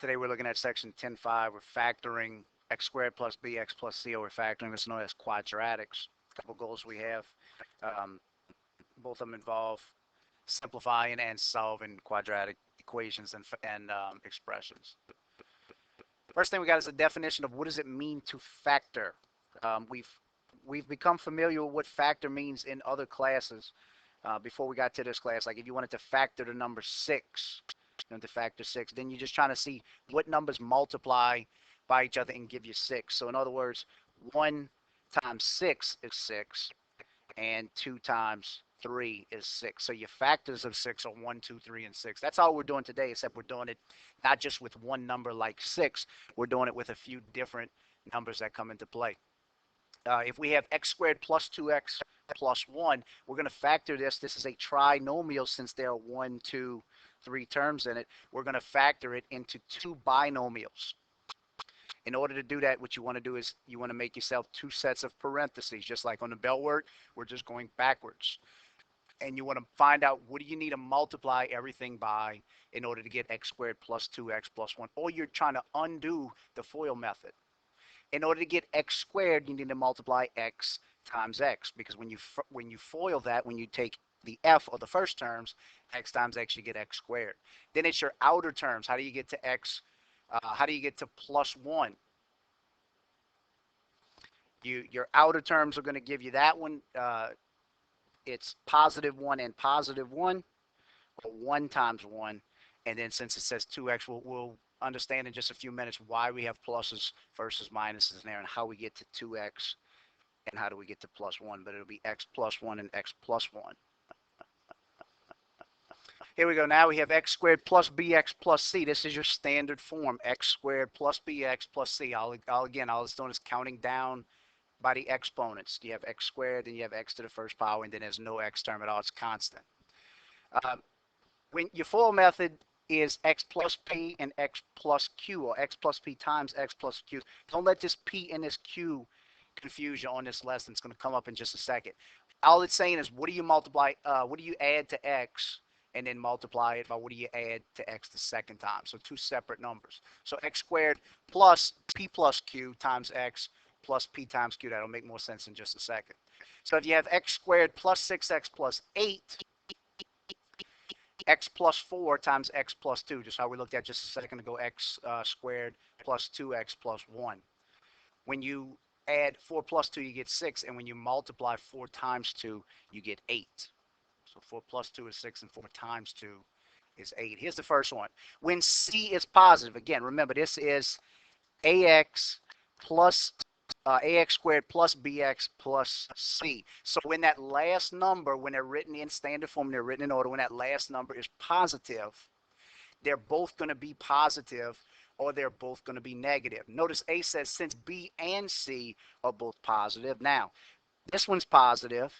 Today we're looking at section 10.5. We're factoring x squared plus bx plus c over factoring. This is known as quadratics. A couple goals we have. Um, Both of them involve simplifying and solving quadratic equations and expressions. First thing we got is a definition of what does it mean to factor. We've become familiar with what factor means in other classes. Before we got to this class, like if you wanted to factor the number 6, to factor 6, then you're just trying to see what numbers multiply by each other and give you 6. So in other words, 1 times 6 is 6, and 2 times 3 is 6. So your factors of 6 are 1, 2, 3, and 6. That's all we're doing today, except we're doing it not just with one number like 6. We're doing it with a few different numbers that come into play. If we have x squared plus 2x plus 1, we're going to factor this. This is a trinomial since there are 1, 2, 3 terms in it. We're going to factor it into 2 binomials. In order to do that, what you want to do is you want to make yourself 2 sets of parentheses. Just like on the bell word, we're just going backwards. And you want to find out what do you need to multiply everything by in order to get x squared plus 2x plus 1. Or you're trying to undo the FOIL method. In order to get x squared, you need to multiply x times x, because when you FOIL that, when you take the f or the first terms, x times x, you get x squared. Then it's your outer terms. How do you get to x? How do you get to plus 1? Your outer terms are going to give you that one. It's positive 1 and positive 1, or 1 times 1. And then since it says 2x, we'll understand in just a few minutes why we have pluses versus minuses in there and how we get to 2x and how do we get to plus 1. But it'll be x plus 1 and x plus 1. Here we go. Now we have x squared plus bx plus c. This is your standard form, x squared plus bx plus c. All it's doing is counting down by the exponents. You have x squared, then you have x to the first power, and then there's no x term at all. It's constant. When your FOIL method is x plus p and x plus q, or x plus p times x plus q. Don't let this p and this q confuse you on this lesson. It's going to come up in just a second. All it's saying is what do you multiply, what do you add to x, and then multiply it by what do you add to x the second time. So 2 separate numbers. So x squared plus p plus q times x plus p times q. That'll make more sense in just a second. So if you have x squared plus 6x plus 8, x plus 4 times x plus 2, just how we looked at just a second ago, x squared plus 2x plus 1. When you add 4 plus 2, you get 6, and when you multiply 4 times 2, you get 8. So 4 plus 2 is 6, and 4 times 2 is 8. Here's the first one. When c is positive, again, remember this is ax plus ax squared plus bx plus c. So when that last number, when they're written in standard form, they're written in order, when that last number is positive, they're both going to be positive or they're both going to be negative. Notice A says since B and C are both positive. Now, this one's positive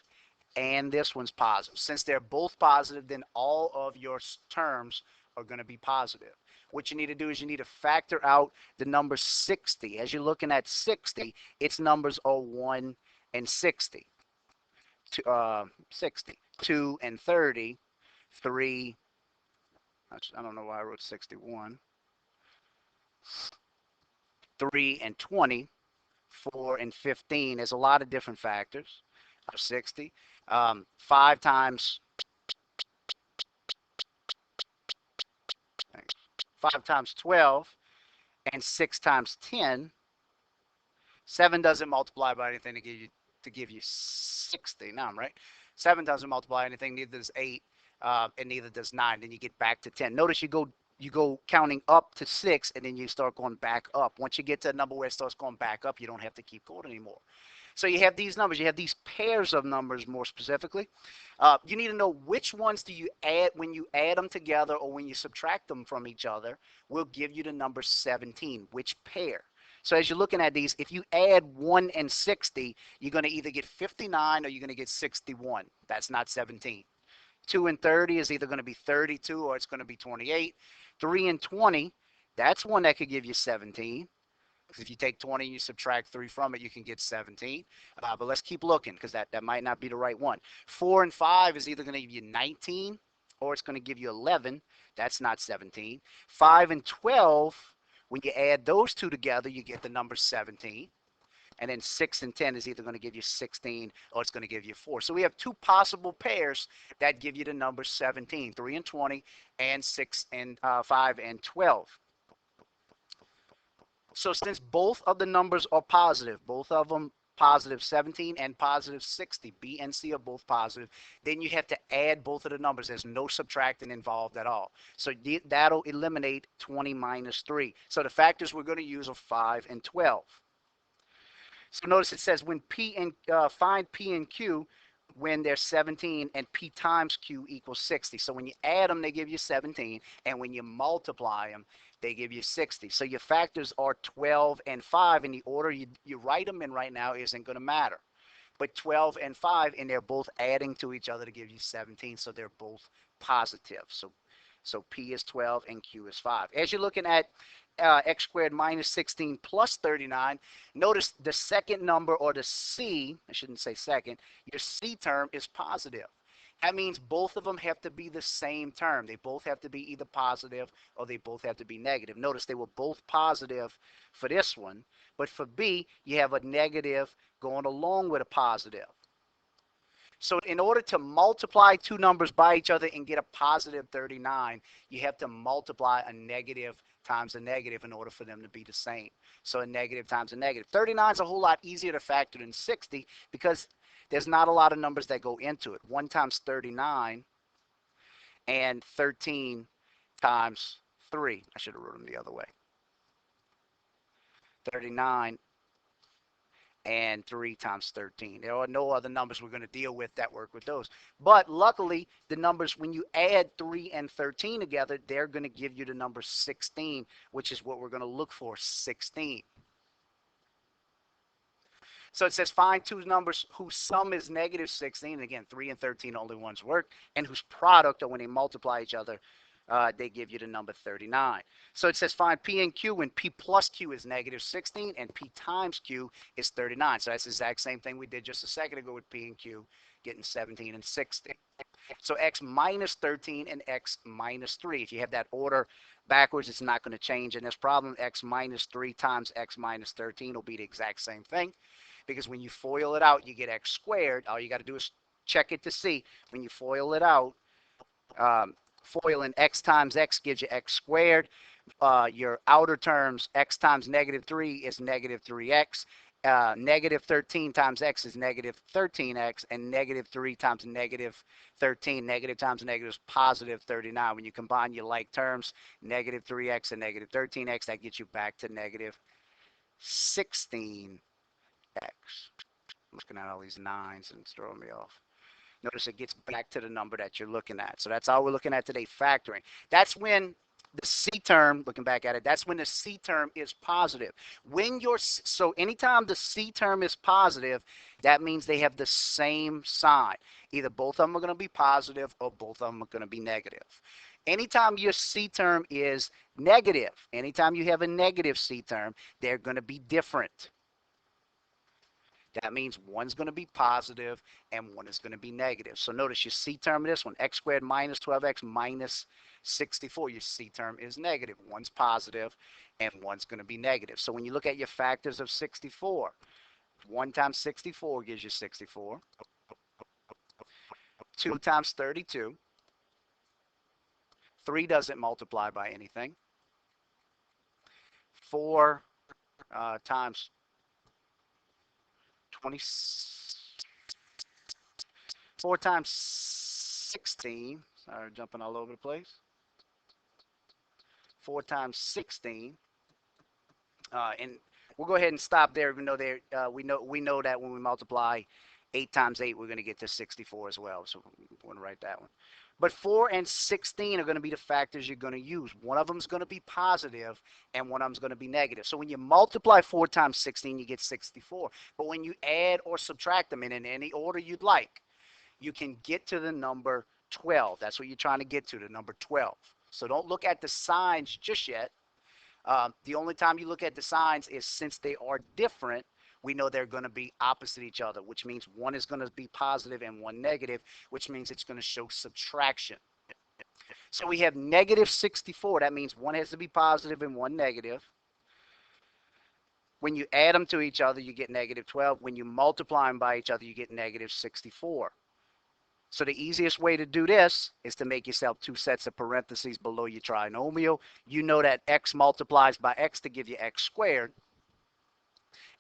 and this one's positive. Since they're both positive, then all of your terms are going to be positive. What you need to do is you need to factor out the number 60. As you're looking at 60, its numbers are 1 and 60. 60. 2 and 30. 3. I don't know why I wrote 61. 3 and 20. 4 and 15. There's a lot of different factors of 60. 5 times 12 and 6 times 10. 7 doesn't multiply by anything to give you 60. Now I'm right. 7 doesn't multiply anything, neither does 8, and neither does 9. Then you get back to 10. Notice you go counting up to 6, and then you start going back up. Once you get to a number where it starts going back up, you don't have to keep going anymore. So you have these numbers. You have these pairs of numbers more specifically. You need to know which ones do you add when you add them together or when you subtract them from each other will give you the number 17, which pair. So as you're looking at these, if you add 1 and 60, you're going to either get 59 or you're going to get 61. That's not 17. 2 and 30 is either going to be 32 or it's going to be 28. 3 and 20, that's one that could give you 17. Because if you take 20 and you subtract 3 from it, you can get 17. But let's keep looking because that might not be the right one. 4 and 5 is either going to give you 19 or it's going to give you 11. That's not 17. 5 and 12, when you add those two together, you get the number 17. And then 6 and 10 is either going to give you 16 or it's going to give you 4. So we have two possible pairs that give you the number 17, 3 and 20, and 6 and 5 and 12. So since both of the numbers are positive, both of them positive 17 and positive 60, B and C are both positive, then you have to add both of the numbers. There's no subtracting involved at all. So that'll eliminate 20 minus 3. So the factors we're going to use are 5 and 12. So notice it says when P and find P and Q when they're 17 and P times Q equals 60. So when you add them, they give you 17. And when you multiply them, they give you 60. So your factors are 12 and 5. And the order you write them in right now isn't going to matter. But 12 and 5, and they're both adding to each other to give you 17. So they're both positive. So P is 12 and Q is 5. As you're looking at x squared minus 16 plus 39, notice the second number, or the C, I shouldn't say second, your C term is positive. That means both of them have to be the same term. They both have to be either positive or they both have to be negative. Notice they were both positive for this one, but for B, you have a negative going along with a positive. So in order to multiply two numbers by each other and get a positive 39, you have to multiply a negative times a negative in order for them to be the same. So a negative times a negative. 39 is a whole lot easier to factor than 60 because there's not a lot of numbers that go into it. 1 times 39 and 13 times 3. I should have wrote them the other way. 39 and 3 times 13. There are no other numbers we're going to deal with that work with those. But luckily, the numbers, when you add 3 and 13 together, they're going to give you the number 16, which is what we're going to look for, 16. So it says find two numbers whose sum is negative 16. Again, 3 and 13 only ones work, and whose product, or when they multiply each other, they give you the number 39. So it says find P and Q when P plus Q is negative 16 and P times Q is 39. So that's the exact same thing we did just a second ago with P and Q, getting 17 and 16. So X minus 13 and X minus 3. If you have that order backwards, it's not going to change in this problem. X minus 3 times X minus 13 will be the exact same thing, because when you FOIL it out, you get X squared. All you got to do is check it to see. When you FOIL it out, FOIL in X times X gives you X squared. Your outer terms, X times negative 3 is negative 3X. Negative 13 times X is negative 13X. And negative 3 times negative 13, negative times negative is positive 39. When you combine your like terms, negative 3X and negative 13X, that gets you back to negative 16X. I'm looking at all these nines and it's throwing me off. Notice it gets back to the number that you're looking at. So that's all we're looking at today, factoring. That's when the C term, looking back at it, that's when the C term is positive. So anytime the C term is positive, that means they have the same sign. Either both of them are going to be positive or both of them are going to be negative. Anytime your C term is negative, anytime you have a negative C term, they're going to be different. That means one's going to be positive and one is going to be negative. So notice your C term of this one, x squared minus 12x minus 64. Your C term is negative. One's positive and one's going to be negative. So when you look at your factors of 64, 1 times 64 gives you 64. 2 times 32. 3 doesn't multiply by anything. 4 times 20. 4 times 16. Sorry, jumping all over the place. 4 times 16. And we'll go ahead and stop there, even though we know that when we multiply 8 times 8, we're going to get to 64 as well. So we want to write that one. But 4 and 16 are going to be the factors you're going to use. One of them is going to be positive and one of them is going to be negative. So when you multiply 4 times 16, you get 64. But when you add or subtract them in any order you'd like, you can get to the number 12. That's what you're trying to get to, the number 12. So don't look at the signs just yet. The only time you look at the signs is since they are different, we know they're going to be opposite each other, which means one is going to be positive and one negative, which means it's going to show subtraction. So we have negative 64. That means one has to be positive and one negative. When you add them to each other, you get negative 12. When you multiply them by each other, you get negative 64. So the easiest way to do this is to make yourself two sets of parentheses below your trinomial. You know that x multiplies by x to give you x squared.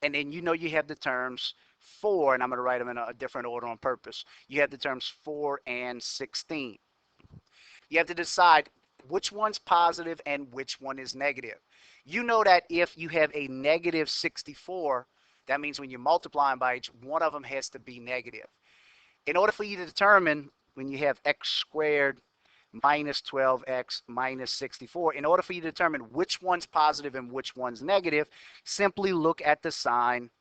And then you know you have the terms 4, and I'm going to write them in a different order on purpose. You have the terms 4 and 16. You have to decide which one's positive and which one is negative. You know that if you have a negative 64, that means when you multiply them by each, one of them has to be negative. In order for you to determine when you have x squared minus 12x minus 64, in order for you to determine which one's positive and which one's negative, simply look at the sign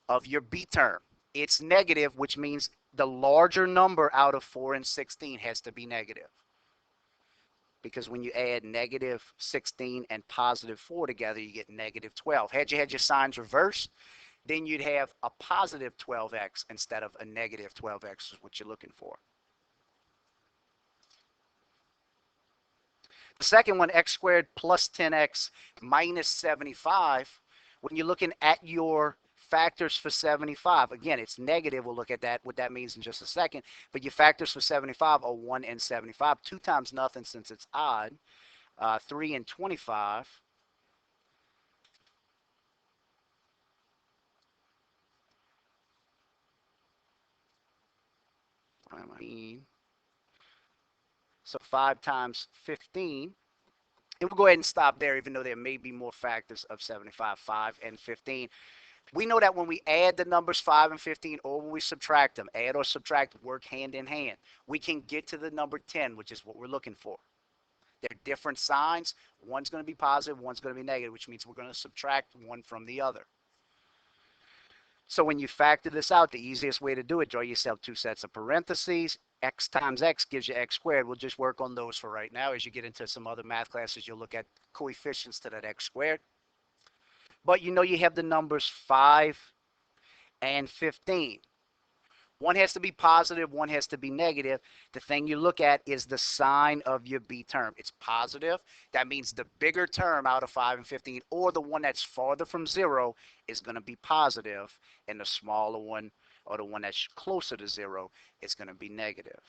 of your b term. It's negative, which means the larger number out of 4 and 16 has to be negative. Because when you add negative 16 and positive 4 together, you get negative 12. Had you had your signs reversed, then you'd have a positive 12x instead of a negative 12x is what you're looking for. The second one, x squared plus 10x minus 75, when you're looking at your factors for 75, again, it's negative. We'll look at that, what that means in just a second. But your factors for 75 are 1 and 75. 2 times nothing since it's odd. 3 and 25. So 5 times 15. And we'll go ahead and stop there, even though there may be more factors of 75, 5 and 15. We know that when we add the numbers 5 and 15, or when we subtract them, add or subtract work hand in hand. We can get to the number 10, which is what we're looking for. They're different signs. One's going to be positive, one's going to be negative, which means we're going to subtract one from the other. So when you factor this out, the easiest way to do it, draw yourself two sets of parentheses. X times x gives you x squared. We'll just work on those for right now. As you get into some other math classes, you'll look at coefficients to that x squared. But you know you have the numbers 5 and 15. One has to be positive, one has to be negative. The thing you look at is the sign of your b term. It's positive. That means the bigger term out of 5 and 15, or the one that's farther from 0, is going to be positive, and the smaller one, or the one that's closer to 0, is going to be negative.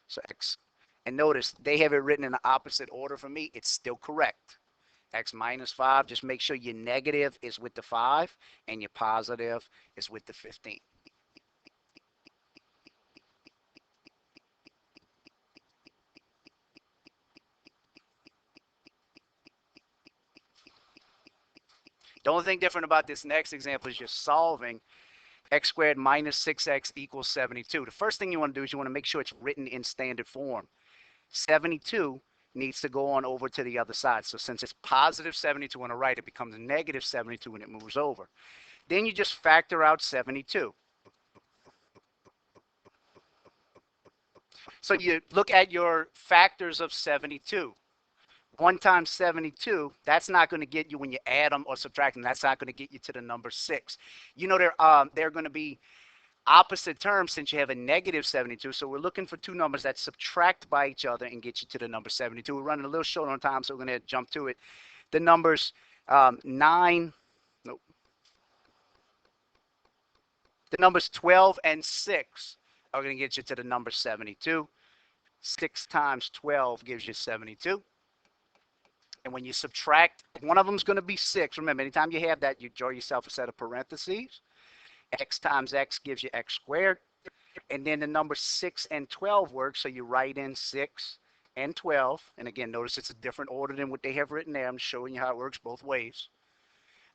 So x, and notice they have it written in the opposite order for me. It's still correct. X minus 5, just make sure your negative is with the 5 and your positive is with the 15. The only thing different about this next example is you're solving x squared minus 6x equals 72. The first thing you want to do is you want to make sure it's written in standard form. 72 needs to go on over to the other side. So since it's positive 72 on the right, it becomes negative 72 when it moves over. Then you just factor out 72. So you look at your factors of 72. 1 times 72, that's not going to get you, when you add them or subtract them, that's not going to get you to the number 6. You know they're going to be opposite terms since you have a negative 72. So we're looking for two numbers that subtract by each other and get you to the number 72. We're running a little short on time, so we're going to jump to it. The numbers 9, nope. The numbers 12 and 6 are going to get you to the number 72. 6 times 12 gives you 72. And when you subtract, one of them is going to be 6. Remember, anytime you have that, you draw yourself a set of parentheses. X times x gives you x squared. And then the number 6 and 12 work, so you write in 6 and 12. And again, notice it's a different order than what they have written there. I'm showing you how it works both ways.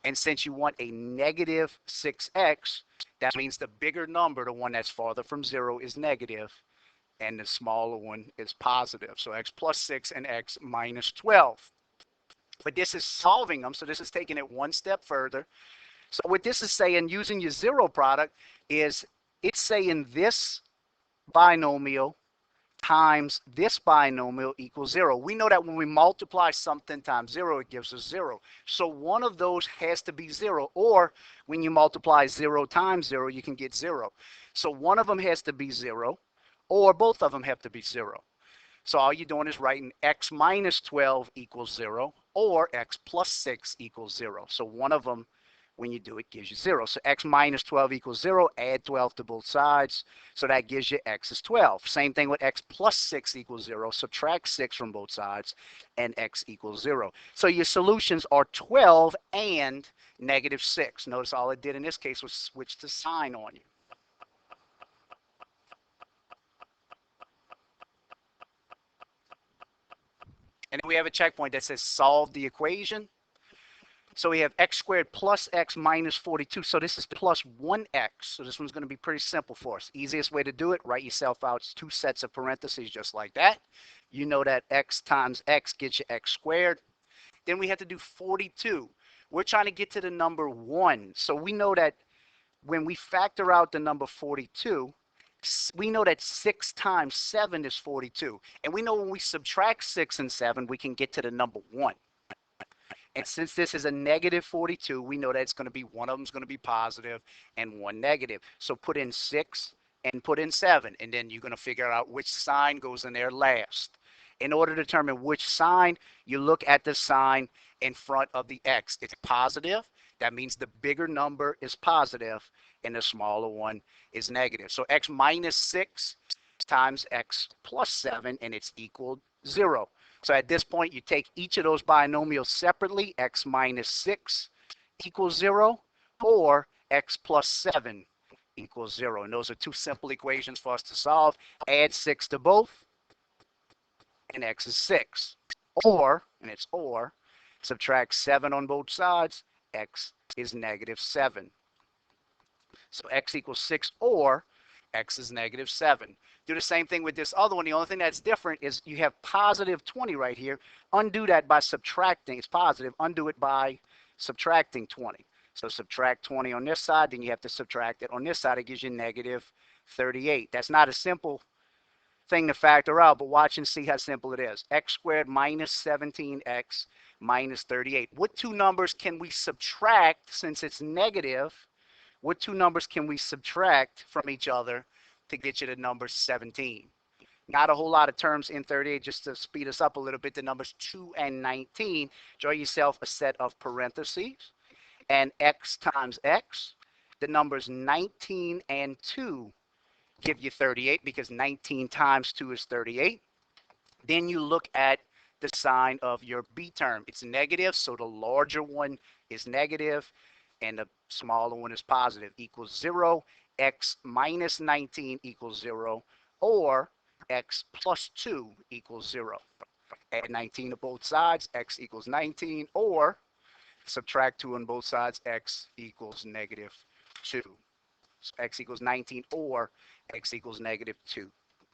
And since you want a negative 6x, that means the bigger number, the one that's farther from 0, is negative, and the smaller one is positive. So x plus 6 and x minus 12. But this is solving them, so this is taking it one step further. So what this is saying, using your zero product, is it's saying this binomial times this binomial equals 0. We know that when we multiply something times 0, it gives us 0. So one of those has to be 0, or when you multiply 0 times 0, you can get 0. So one of them has to be 0, or both of them have to be 0. So all you're doing is writing x minus 12 equals 0 or x plus 6 equals 0. So one of them, when you do it, gives you 0. So x minus 12 equals 0. Add 12 to both sides. So that gives you x is 12. Same thing with x plus 6 equals 0. Subtract 6 from both sides, and x equals 0. So your solutions are 12 and negative 6. Notice all it did in this case was switch the sign on you. And then we have a checkpoint that says solve the equation. So we have x squared plus x minus 42. So this is plus 1x. So this one's going to be pretty simple for us. Easiest way to do it, write yourself out two sets of parentheses just like that. You know that x times x gets you x squared. Then we have to do 42. We're trying to get to the number 1. So we know that when we factor out the number 42, we know that 6 times 7 is 42. And we know when we subtract 6 and 7, we can get to the number 1. And since this is a negative 42, we know that it's going to be one of them is going to be positive and one negative. So put in 6 and put in 7, and then you're going to figure out which sign goes in there last. In order to determine which sign, you look at the sign in front of the x. It's positive. That means the bigger number is positive, and the smaller one is negative. So x minus 6 times x plus 7, and it's equal 0. So at this point, you take each of those binomials separately, x minus 6 equals 0, or x plus 7 equals 0. And those are two simple equations for us to solve. Add 6 to both, and x is 6. Or, and it's or, subtract 7 on both sides, x is negative 7. So x equals 6, or x is negative 7. Do the same thing with this other one. The only thing that's different is you have positive 20 right here. Undo that by subtracting. It's positive. Undo it by subtracting 20. So subtract 20 on this side, then you have to subtract it on this side. It gives you negative 38. That's not a simple thing to factor out, but watch and see how simple it is. X squared minus 17x minus 38. What two numbers can we subtract since it's negative? What two numbers can we subtract from each other to get you to number 17? Not a whole lot of terms in 38, just to speed us up a little bit. The numbers 2 and 19. Draw yourself a set of parentheses. And x times x. The numbers 19 and 2 give you 38 because 19 times 2 is 38. Then you look at the sign of your b term. It's negative, so the larger one is negative and the smaller one is positive, equals 0. X minus 19 equals 0, or x plus 2 equals 0. Add 19 to both sides, x equals 19, or subtract 2 on both sides, x equals negative 2. So x equals 19, or x equals negative 2.